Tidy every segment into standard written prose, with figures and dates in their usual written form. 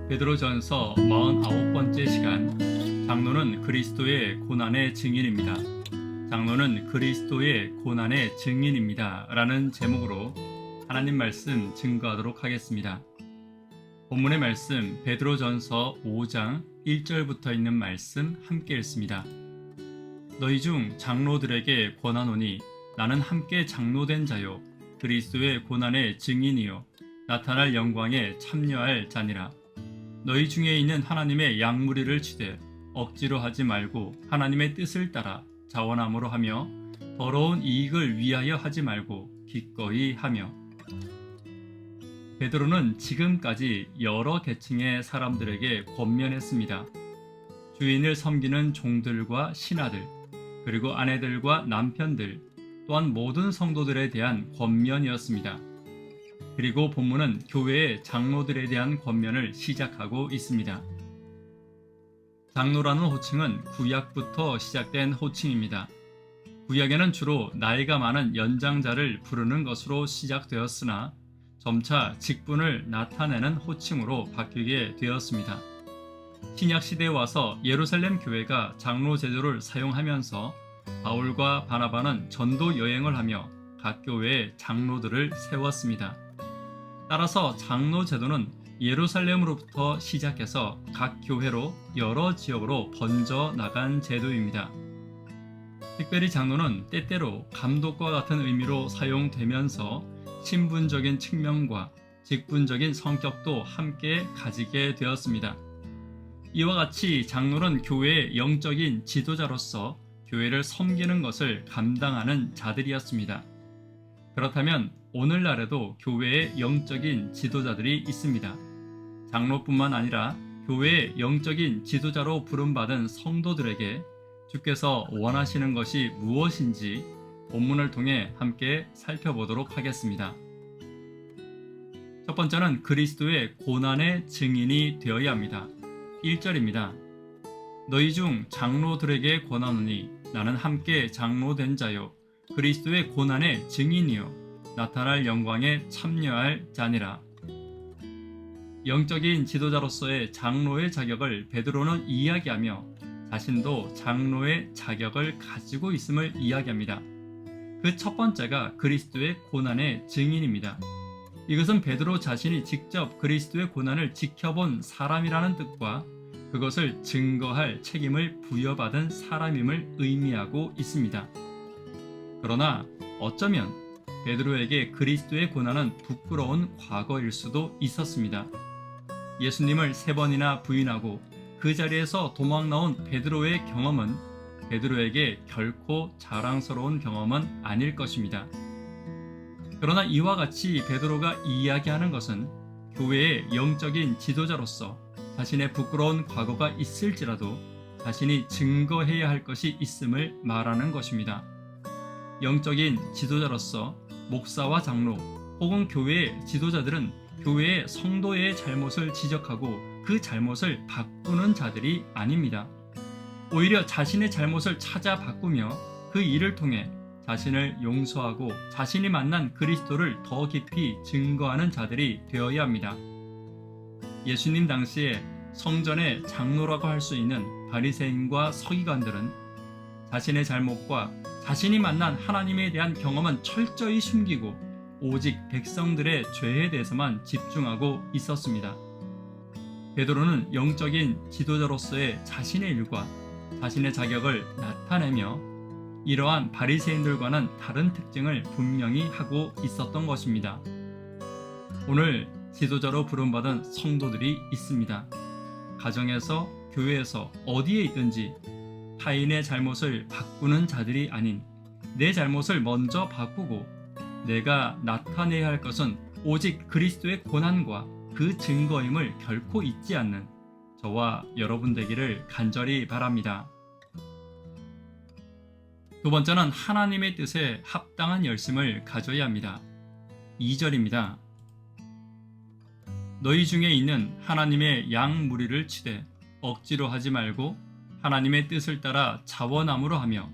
베드로전서 49번째 시간. 장로는 그리스도의 고난의 증인입니다. 장로는 그리스도의 고난의 증인입니다. 라는 제목으로 하나님 말씀 증거하도록 하겠습니다. 본문의 말씀 베드로전서 5장 1절부터 있는 말씀 함께 읽습니다. 너희 중 장로들에게 권하노니 나는 함께 장로된 자요 그리스도의 고난의 증인이요 나타날 영광에 참여할 자니라. 너희 중에 있는 하나님의 양무리를 치되 억지로 하지 말고 하나님의 뜻을 따라 자원함으로 하며 더러운 이익을 위하여 하지 말고 기꺼이 하며. 베드로는 지금까지 여러 계층의 사람들에게 권면했습니다. 주인을 섬기는 종들과 신하들, 그리고 아내들과 남편들, 또한 모든 성도들에 대한 권면이었습니다. 그리고 본문은 교회의 장로들에 대한 권면을 시작하고 있습니다. 장로라는 호칭은 구약부터 시작된 호칭입니다. 구약에는 주로 나이가 많은 연장자를 부르는 것으로 시작되었으나 점차 직분을 나타내는 호칭으로 바뀌게 되었습니다. 신약 시대에 와서 예루살렘 교회가 장로 제도를 사용하면서 바울과 바나바는 전도 여행을 하며 각 교회에 장로들을 세웠습니다. 따라서 장로 제도는 예루살렘으로부터 시작해서 각 교회로 여러 지역으로 번져 나간 제도입니다. 특별히 장로는 때때로 감독과 같은 의미로 사용되면서 신분적인 측면과 직분적인 성격도 함께 가지게 되었습니다. 이와 같이 장로는 교회의 영적인 지도자로서 교회를 섬기는 것을 감당하는 자들이었습니다. 그렇다면 오늘날에도 교회의 영적인 지도자들이 있습니다. 장로뿐만 아니라 교회의 영적인 지도자로 부름받은 성도들에게 주께서 원하시는 것이 무엇인지 본문을 통해 함께 살펴보도록 하겠습니다. 첫 번째는 그리스도의 고난의 증인이 되어야 합니다. 1절입니다. 너희 중 장로들에게 권하노니 나는 함께 장로된 자요 그리스도의 고난의 증인이요 나타날 영광에 참여할 자니라. 영적인 지도자로서의 장로의 자격을 베드로는 이야기하며 자신도 장로의 자격을 가지고 있음을 이야기합니다. 그 첫 번째가 그리스도의 고난의 증인입니다. 이것은 베드로 자신이 직접 그리스도의 고난을 지켜본 사람이라는 뜻과 그것을 증거할 책임을 부여받은 사람임을 의미하고 있습니다. 그러나 어쩌면 베드로에게 그리스도의 고난은 부끄러운 과거일 수도 있었습니다. 예수님을 3번이나 부인하고 그 자리에서 도망 나온 베드로의 경험은 베드로에게 결코 자랑스러운 경험은 아닐 것입니다. 그러나 이와 같이 베드로가 이야기하는 것은 교회의 영적인 지도자로서 자신의 부끄러운 과거가 있을지라도 자신이 증거해야 할 것이 있음을 말하는 것입니다. 영적인 지도자로서 목사와 장로 혹은 교회의 지도자들은 교회의 성도의 잘못을 지적하고 그 잘못을 바꾸는 자들이 아닙니다. 오히려 자신의 잘못을 찾아 바꾸며 그 일을 통해 자신을 용서하고 자신이 만난 그리스도를 더 깊이 증거하는 자들이 되어야 합니다. 예수님 당시에 성전의 장로라고 할 수 있는 바리새인과 서기관들은 자신의 잘못과 자신이 만난 하나님에 대한 경험은 철저히 숨기고 오직 백성들의 죄에 대해서만 집중하고 있었습니다. 베드로는 영적인 지도자로서의 자신의 일과 자신의 자격을 나타내며 이러한 바리새인들과는 다른 특징을 분명히 하고 있었던 것입니다. 오늘 지도자로 부름받은 성도들이 있습니다. 가정에서, 교회에서, 어디에 있든지 타인의 잘못을 바꾸는 자들이 아닌 내 잘못을 먼저 바꾸고 내가 나타내야 할 것은 오직 그리스도의 고난과 그 증거임을 결코 잊지 않는 저와 여러분 되기를 간절히 바랍니다. 두 번째는 하나님의 뜻에 합당한 열심을 가져야 합니다. 2절입니다. 너희 중에 있는 하나님의 양 무리를 치되 억지로 하지 말고 하나님의 뜻을 따라 자원함으로 하며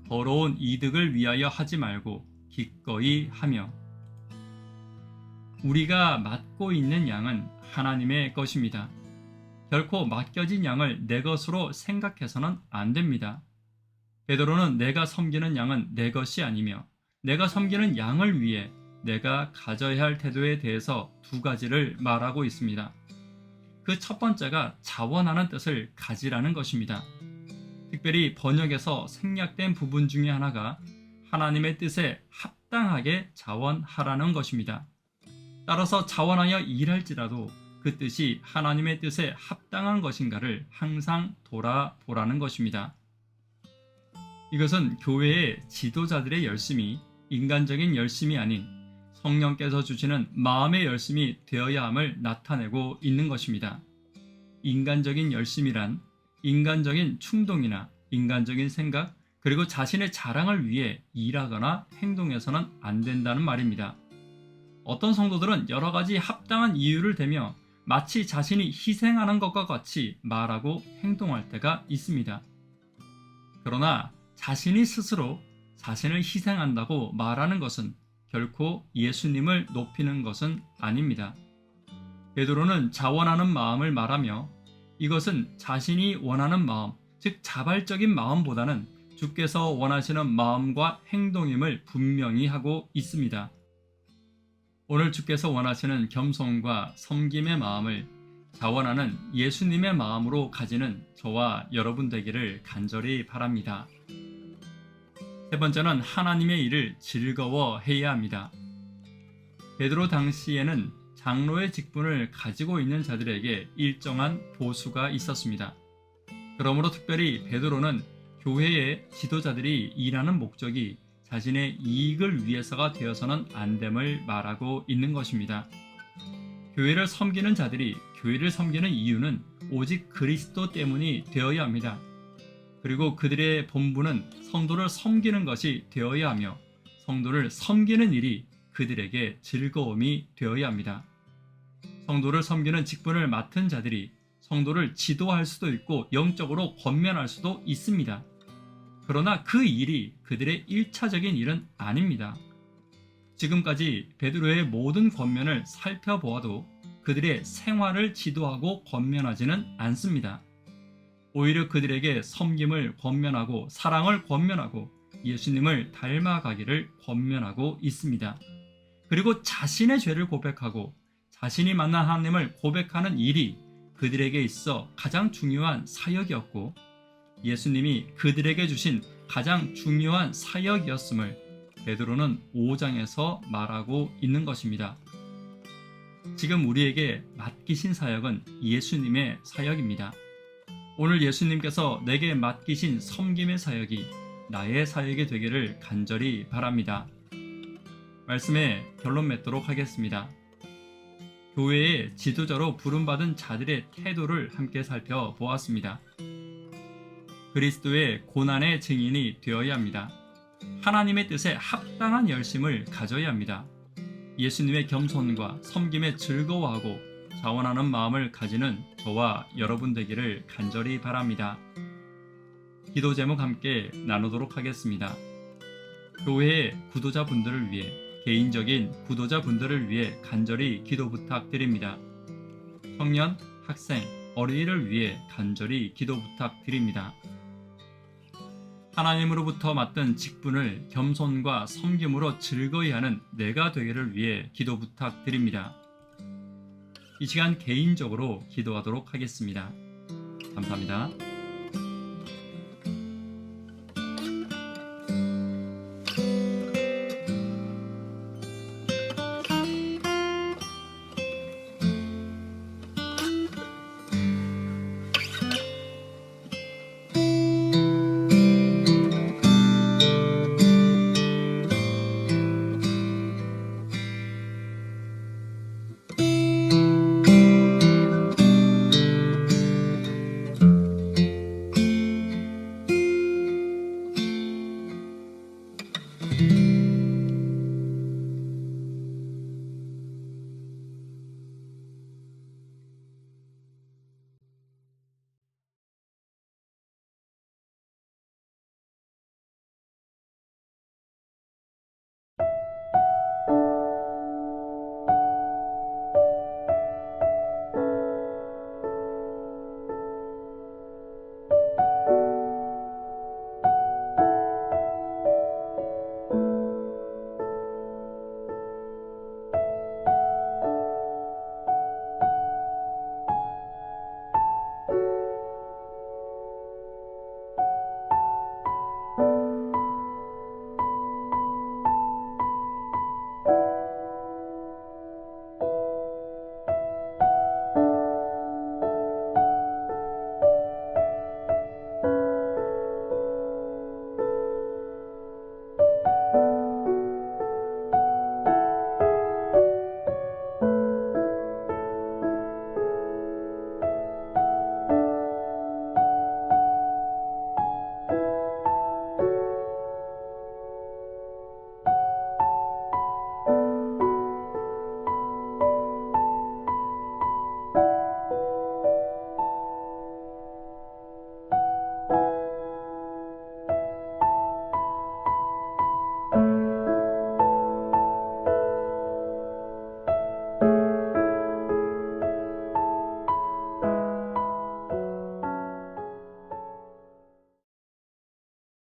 더러운 이득을 위하여 하지 말고 기꺼이 하며. 우리가 맡고 있는 양은 하나님의 것입니다. 결코 맡겨진 양을 내 것으로 생각해서는 안 됩니다. 베드로는 내가 섬기는 양은 내 것이 아니며 내가 섬기는 양을 위해 내가 가져야 할 태도에 대해서 두 가지를 말하고 있습니다. 그 첫 번째가 자원하는 뜻을 가지라는 것입니다. 특별히 번역에서 생략된 부분 중에 하나가 하나님의 뜻에 합당하게 자원하라는 것입니다. 따라서 자원하여 일할지라도 그 뜻이 하나님의 뜻에 합당한 것인가를 항상 돌아보라는 것입니다. 이것은 교회의 지도자들의 열심이 인간적인 열심이 아닌 성령께서 주시는 마음의 열심이 되어야 함을 나타내고 있는 것입니다. 인간적인 열심이란 인간적인 충동이나 인간적인 생각 그리고 자신의 자랑을 위해 일하거나 행동해서는 안 된다는 말입니다. 어떤 성도들은 여러 가지 합당한 이유를 대며 마치 자신이 희생하는 것과 같이 말하고 행동할 때가 있습니다. 그러나 자신이 스스로 자신을 희생한다고 말하는 것은 결코 예수님을 높이는 것은 아닙니다. 베드로는 자원하는 마음을 말하며 이것은 자신이 원하는 마음, 즉 자발적인 마음보다는 주께서 원하시는 마음과 행동임을 분명히 하고 있습니다. 오늘 주께서 원하시는 겸손과 섬김의 마음을 자원하는 예수님의 마음으로 가지는 저와 여러분 되기를 간절히 바랍니다. 세 번째는 하나님의 일을 즐거워해야 합니다. 베드로 당시에는 장로의 직분을 가지고 있는 자들에게 일정한 보수가 있었습니다. 그러므로 특별히 베드로는 교회의 지도자들이 일하는 목적이 자신의 이익을 위해서가 되어서는 안 됨을 말하고 있는 것입니다. 교회를 섬기는 자들이 교회를 섬기는 이유는 오직 그리스도 때문이 되어야 합니다. 그리고 그들의 본분은 성도를 섬기는 것이 되어야 하며 성도를 섬기는 일이 그들에게 즐거움이 되어야 합니다. 성도를 섬기는 직분을 맡은 자들이 성도를 지도할 수도 있고 영적으로 권면할 수도 있습니다. 그러나 그 일이 그들의 1차적인 일은 아닙니다. 지금까지 베드로의 모든 권면을 살펴보아도 그들의 생활을 지도하고 권면하지는 않습니다. 오히려 그들에게 섬김을 권면하고 사랑을 권면하고 예수님을 닮아가기를 권면하고 있습니다. 그리고 자신의 죄를 고백하고 자신이 만난 하나님을 고백하는 일이 그들에게 있어 가장 중요한 사역이었고 예수님이 그들에게 주신 가장 중요한 사역이었음을 베드로는 5장에서 말하고 있는 것입니다. 지금 우리에게 맡기신 사역은 예수님의 사역입니다. 오늘 예수님께서 내게 맡기신 섬김의 사역이 나의 사역이 되기를 간절히 바랍니다. 말씀에 결론 맺도록 하겠습니다. 교회의 지도자로 부름받은 자들의 태도를 함께 살펴보았습니다. 그리스도의 고난의 증인이 되어야 합니다. 하나님의 뜻에 합당한 열심을 가져야 합니다. 예수님의 겸손과 섬김에 즐거워하고 자원하는 마음을 가지는 저와 여러분 되기를 간절히 바랍니다. 기도 제목 함께 나누도록 하겠습니다. 교회의 구도자분들을 위해 개인적인 구도자분들을 위해 간절히 기도 부탁드립니다. 청년, 학생, 어린이를 위해 간절히 기도 부탁드립니다. 하나님으로부터 맡은 직분을 겸손과 섬김으로 즐거이 하는 내가 되기를 위해 기도 부탁드립니다. 이 시간 개인적으로 기도하도록 하겠습니다. 감사합니다.